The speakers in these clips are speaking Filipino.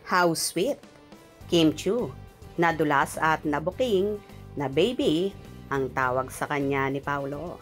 How sweet! Kim Chiu, nadulas at nabuking na baby ang tawag sa kanya ni Paulo.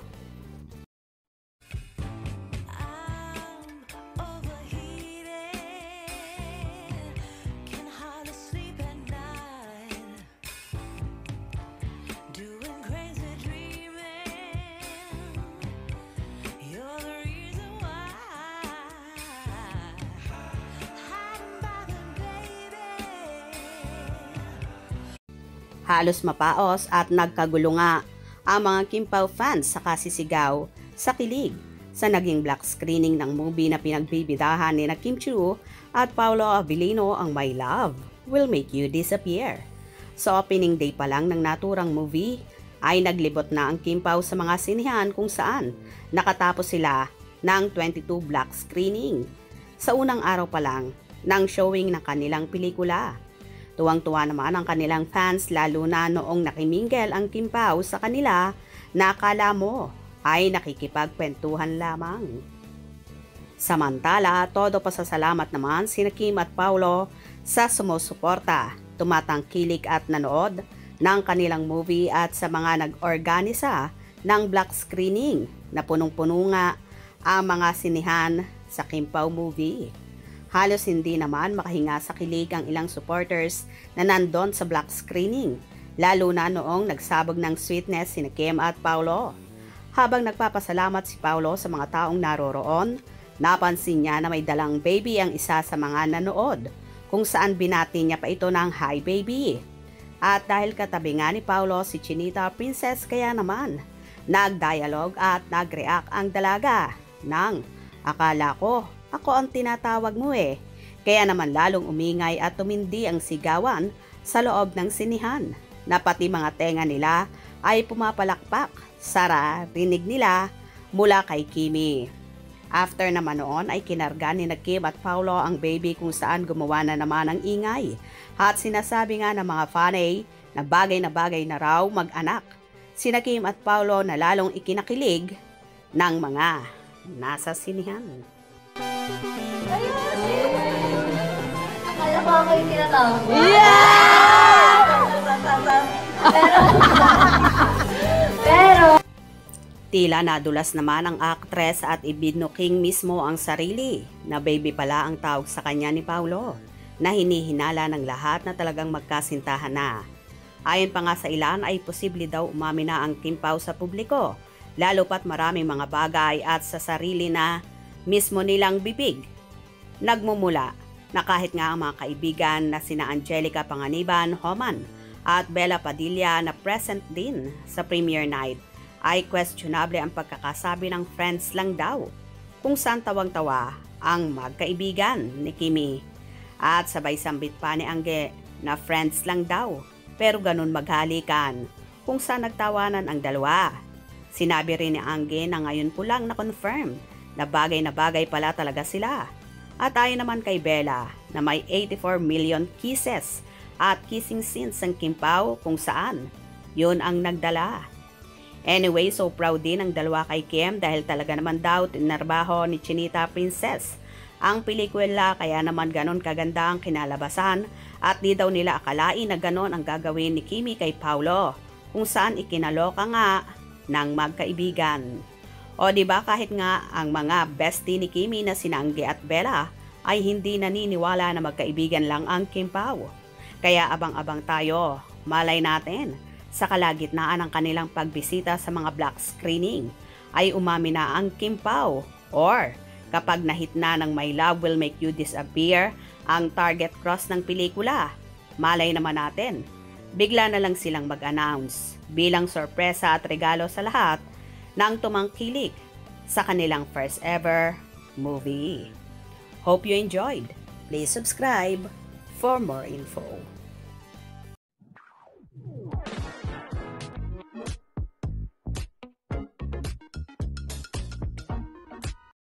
Halos mapaos at nagkagulo nga ang mga Kim Pao fans sa kasisigaw sa kilig sa naging black screening ng movie na pinagbibidahan ni Kim Chiu at Paolo Avellino ang My Love Will Make You Disappear. Sa opening day pa lang ng naturang movie ay naglibot na ang Kim Pao sa mga sinihan kung saan nakatapos sila ng 22 black screening sa unang araw pa lang ng showing ng kanilang pelikula. Tuwang-tuwa naman ang kanilang fans lalo na noong nakimingle ang Kim Pao sa kanila na akala mo ay nakikipagkwentuhan lamang. Samantala, todo pasasalamat naman sina Kim at Paulo sa sumusuporta, tumatangkilik at nanood ng kanilang movie at sa mga nag-organisa ng black screening na punong-puno nga ang mga sinihan sa Kim Pao movie. Halos hindi naman makahinga sa kilig ang ilang supporters na nandon sa black screening, lalo na noong nagsabog ng sweetness sina Kim at Paulo. Habang nagpapasalamat si Paulo sa mga taong naroroon, napansin niya na may dalang baby ang isa sa mga nanood, kung saan binati niya pa ito ng "Hi baby". At dahil katabi nga ni Paulo si Chinita Princess, kaya naman nag-dialogue at nag-react ang dalaga ng "Akala ko ako ang tinatawag mo eh". Kaya naman lalong umingay at tumindi ang sigawan sa loob ng sinihan na pati mga tenga nila ay pumapalakpak sa rinig nila mula kay Kimi. After naman noon ay kinarga ni Kim at Paulo ang baby kung saan gumawa na naman ng ingay at sinasabi nga ng mga fanay na bagay na raw mag-anak sina Kim at Paulo na lalong ikinakilig ng mga nasa sinihan. Akala ko ako yung tinatawag. Pero tila nadulas naman ang actress at ibinuking mismo ang sarili na baby pala ang tawag sa kanya ni Paulo, na hinihinala ng lahat na talagang magkasintahan na. Ayon pa nga sa ilan ay posible daw umami na ang Kim Pao sa publiko, lalo pat maraming mga bagay at sa sarili na mismo nilang bibig nagmumula na kahit nga ang mga kaibigan na sina Angelica Panganiban, Homan at Bella Padilla na present din sa premiere night ay questionable ang pagkakasabi ng friends lang daw, kung saan tawang-tawa ang magkaibigan ni Kimi at sabay sambit pa ni Angge na friends lang daw pero ganun maghalikan, kung saan nagtawanan ang dalawa. Sinabi rin ni Angge na ngayon po lang na-confirm na bagay pala talaga sila. At ayon naman kay Bella na may 84 million kisses at kissing scenes ang Kim Pao kung saan yun ang nagdala. Anyway, so proud din ang dalawa kay Kim dahil talaga naman daw tinarbaho ni Chinita Princess ang pelikula, kaya naman ganon kaganda ang kinalabasan at di daw nila akalain na ganon ang gagawin ni Kimi kay Paulo, kung saan ikinaloka nga ng magkaibigan. O diba kahit nga ang mga bestie ni Kimi na sina Angge at Bella ay hindi naniniwala na magkaibigan lang ang Kim Pao. Kaya abang-abang tayo, malay natin, sa kalagitnaan ng kanilang pagbisita sa mga black screening ay umami na ang Kim Pao, or kapag nahit na ng My Love Will Make You Disappear ang target cross ng pelikula, malay naman natin, bigla na lang silang mag-announce bilang sorpresa at regalo sa lahat nang tumangkilik sa kanilang first ever movie. Hope you enjoyed. Please subscribe for more info.